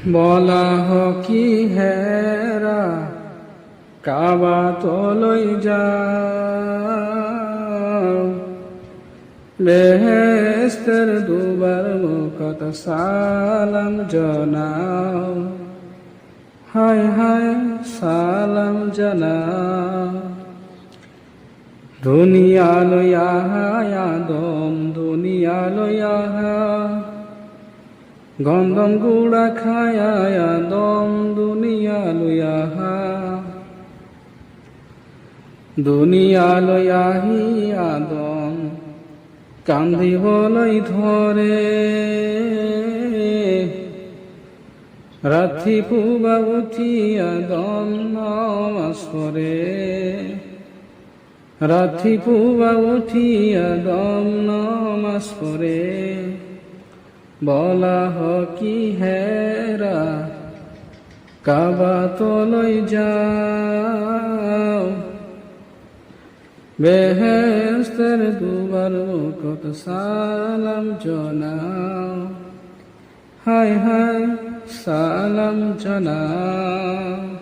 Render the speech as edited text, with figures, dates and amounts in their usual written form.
বলা কি হেরা কাবা তলৈ যাও বেহেস্তের দুবার মুখত সালাম জানাও হায় হায় সালাম জানাও দুনিয়া লইয়া আদম দুনিয়া লইয়া গন্ধম গুড়া খায়া আদম দুনিয়া লইয়া দুনিয়া লইয়াহি আদম কান্দিবলৈ ধরে রাত্রি পুবা উঠি আদম নামাজ পড়ে রাত্রি পুবা উঠি আদম নামাজ পড়ে বলা কি হেরা কাবা তলৈ যাও বেহেস্তের দুবার মুখত সালাম জানাও হায় হায় সালাম জানাও